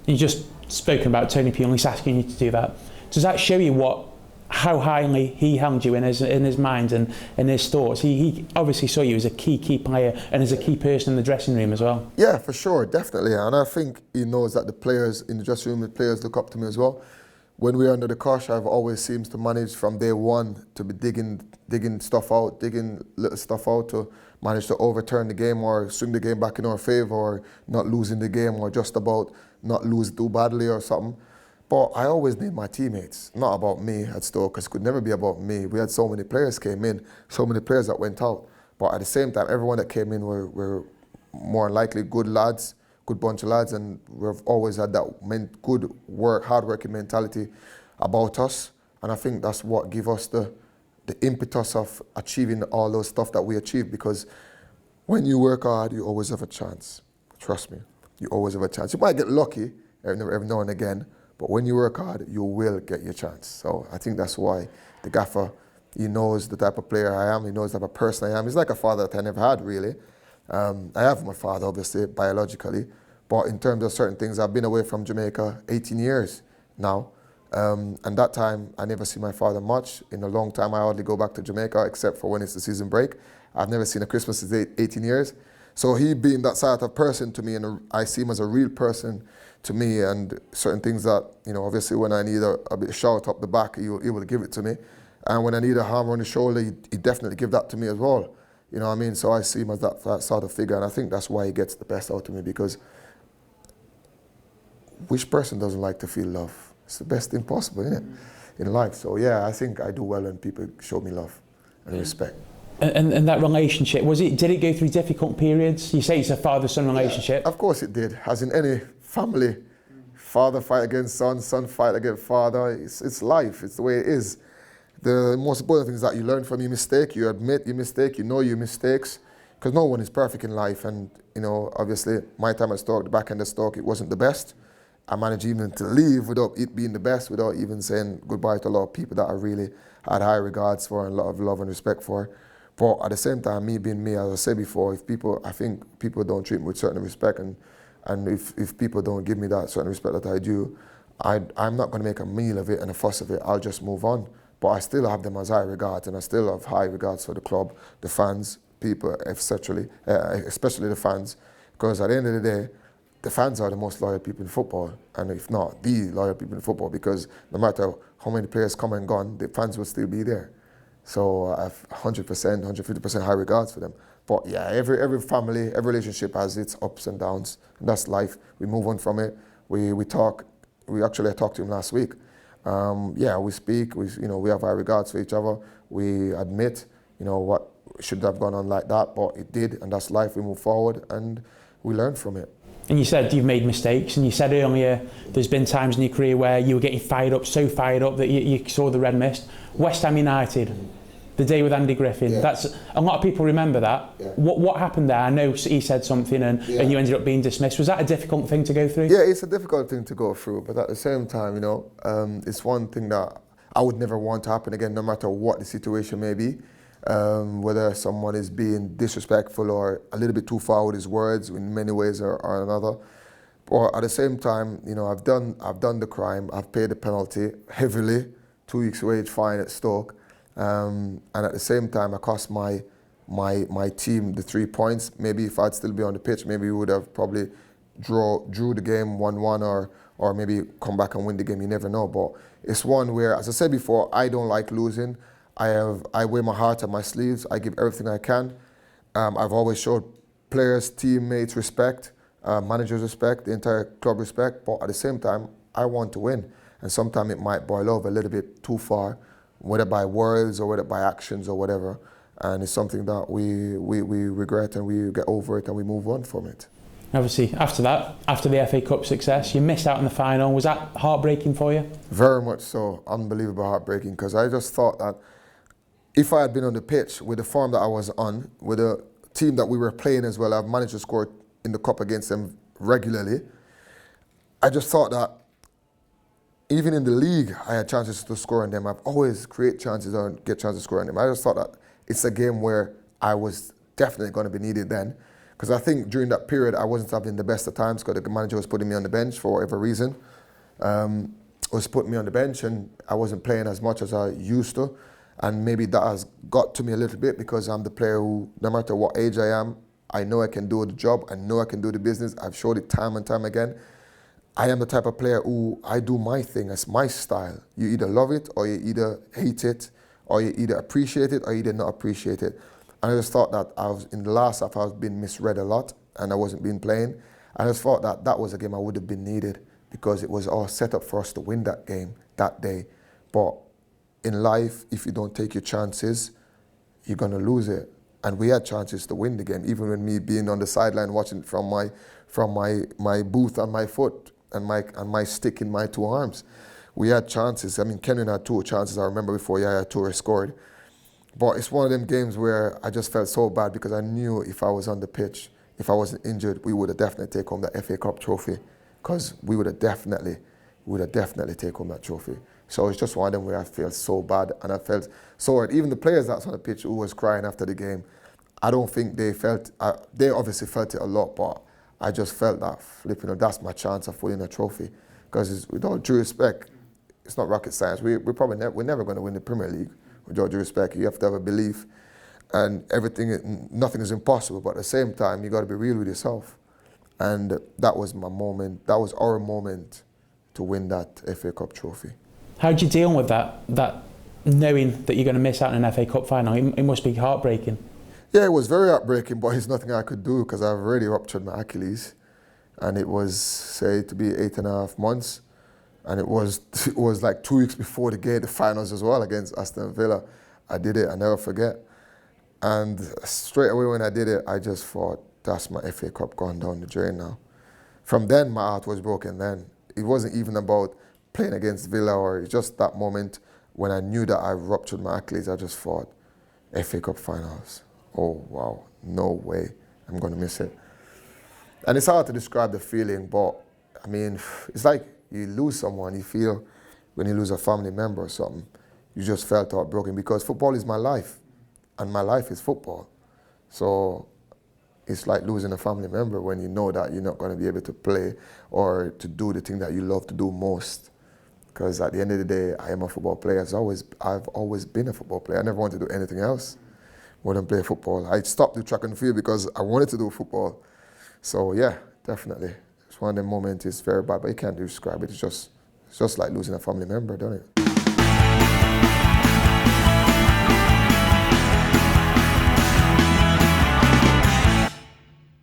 You just spoken about Tony Pulis asking you to do that. Does that show you how highly he held you in his mind and in his thoughts? He obviously saw you as a key player and as a key person in the dressing room as well. Yeah, for sure, definitely. And I think he knows that the players in the dressing room, the players look up to me as well. When we're under the cosh, I've always seems to manage from day one to be digging little stuff out to manage to overturn the game or swing the game back in our favour or not losing the game or just about not lose too badly or something. But I always need my teammates, not about me at Stoke, because it could never be about me. We had so many players came in, so many players that went out. But at the same time, everyone that came in were more than likely good lads, good bunch of lads, and we've always had that good work, hard-working mentality about us. And I think that's what gives us the impetus of achieving all those stuff that we achieved, because when you work hard, you always have a chance. Trust me, you always have a chance. You might get lucky every now and again, but when you work hard, you will get your chance. So I think that's why the gaffer, he knows the type of player I am, he knows the type of person I am. He's like a father that I never had, really. I have my father, obviously, biologically, but in terms of certain things, I've been away from Jamaica 18 years now. And that time, I never see my father much. In a long time, I hardly go back to Jamaica, except for when it's the season break. I've never seen a Christmas in 18 years. So he being that sort of person to me, and I see him as a real person to me, and certain things that, obviously when I need a bit of shout up the back, he will give it to me. And when I need a hammer on the shoulder, he definitely give that to me as well. You know what I mean? So I see him as that sort of figure, and I think that's why he gets the best out of me, because which person doesn't like to feel love? It's the best thing possible, isn't it, in life? So yeah, I think I do well when people show me love and respect. And that relationship, did it go through difficult periods? You say it's a father-son relationship. Yeah, of course it did. As in any family, father fight against son, son fight against father. It's life, it's the way it is. The most important thing is that you learn from your mistake, you admit your mistake, you know your mistakes, because no one is perfect in life. And obviously my time at Stoke, the back end of Stoke, it wasn't the best. I managed even to leave without it being the best, without even saying goodbye to a lot of people that I really had high regards for and a lot of love and respect for. But at the same time, me being me, as I said before, I think people don't treat me with certain respect, and if people don't give me that certain respect that I do, I'm not going to make a meal of it and a fuss of it. I'll just move on. But I still have them as high regards, and I still have high regards for the club, the fans, people, especially the fans, because at the end of the day, the fans are the most loyal people in football, and if not the loyal people in football, because no matter how many players come and gone, the fans will still be there. So I have 100%, 150% high regards for them. But yeah, every family, every relationship has its ups and downs, and that's life. We move on from it. We talk. I talked to him last week. We speak. We have high regards for each other. We admit, what should have gone on like that, but it did, and that's life. We move forward and we learn from it. And you said you've made mistakes, and you said earlier there's been times in your career where you were getting so fired up that you saw the red mist. West Ham United, the day with Andy Griffin, that's a lot of people remember that. Yeah. What happened there? I know he said something and you ended up being dismissed. Was that a difficult thing to go through? Yeah, it's a difficult thing to go through, but at the same time, it's one thing that I would never want to happen again, no matter what the situation may be. Whether someone is being disrespectful or a little bit too far with his words in many ways or another. Or at the same time, I've done the crime, I've paid the penalty heavily, 2 weeks wage fine at Stoke, and at the same time I cost my team the 3 points. Maybe if I'd still be on the pitch, maybe we would have probably drew the game 1-1 or maybe come back and win the game, you never know. But it's one where, as I said before, I don't like losing. I wear my heart on my sleeves. I give everything I can. I've always showed players, teammates respect, managers respect, the entire club respect. But at the same time, I want to win. And sometimes it might boil over a little bit too far, whether by words or whether by actions or whatever. And it's something that we regret, and we get over it and we move on from it. Obviously, after the FA Cup success, you missed out in the final. Was that heartbreaking for you? Very much so. Unbelievable heartbreaking, because I just thought that if I had been on the pitch with the form that I was on, with the team that we were playing as well, I've managed to score in the cup against them regularly. I just thought that even in the league, I had chances to score on them. I've always create chances or get chances to score on them. I just thought that it's a game where I was definitely going to be needed then, Because I think during that period I wasn't having the best of times because the manager was putting me on the bench for whatever reason. Was putting me on the bench and I wasn't playing as much as I used to. And maybe that has got to me a little bit because I'm the player who, no matter what age I am, I know I can do the job, I know I can do the business. I've showed it time and time again. I am the type of player who I do my thing, it's my style. You either love it or you either hate it or you either appreciate it or you either not appreciate it. And I just thought that in the last half I was being misread a lot and I wasn't being playing. And I just thought that that was a game I would have been needed because it was all set up for us to win that game that day. But in life, if you don't take your chances, you're going to lose it. And we had chances to win the game, even with me being on the sideline watching from my booth on my foot and my stick in my two arms. We had chances. I mean, Kenyon had 2 chances, I remember, before Yaya Toure scored. But it's one of them games where I just felt so bad because I knew if I was on the pitch, if I wasn't injured, we would have definitely taken home the FA Cup trophy because we would have definitely taken home that trophy. So it's just one of them where I felt so bad and I felt so hurt. Even the players that's on the pitch who was crying after the game, I don't think they felt, they obviously felt it a lot, but I just felt that, that's my chance of winning a trophy. Because with all due respect, it's not rocket science. We're never going to win the Premier League. With all due respect, you have to have a belief and nothing is impossible, but at the same time, you got to be real with yourself. And that was my moment, that was our moment to win that FA Cup trophy. How did you deal with that knowing that you're going to miss out on an FA Cup final? It must be heartbreaking. Yeah, it was very heartbreaking, but there's nothing I could do because I've already ruptured my Achilles. And it was, say, to be 8.5 months. And it was like 2 weeks before the finals as well against Aston Villa. I did it, I never forget. And straight away when I did it, I just thought, that's my FA Cup gone down the drain now. From then, my heart was broken then. It wasn't even about playing against Villa or just that moment when I knew that I ruptured my Achilles, I just thought, FA Cup finals. Oh, wow, no way, I'm going to miss it. And it's hard to describe the feeling, but I mean, it's like you lose someone, you feel when you lose a family member or something, you just felt heartbroken because football is my life and my life is football. So it's like losing a family member when you know that you're not going to be able to play or to do the thing that you love to do most. Because at the end of the day, I am a football player. I've always been a football player. I never wanted to do anything else more than play football. I stopped the track and field because I wanted to do football. So yeah, definitely. It's one of them moments, it's very bad, but you can't describe it. It's just like losing a family member, don't it?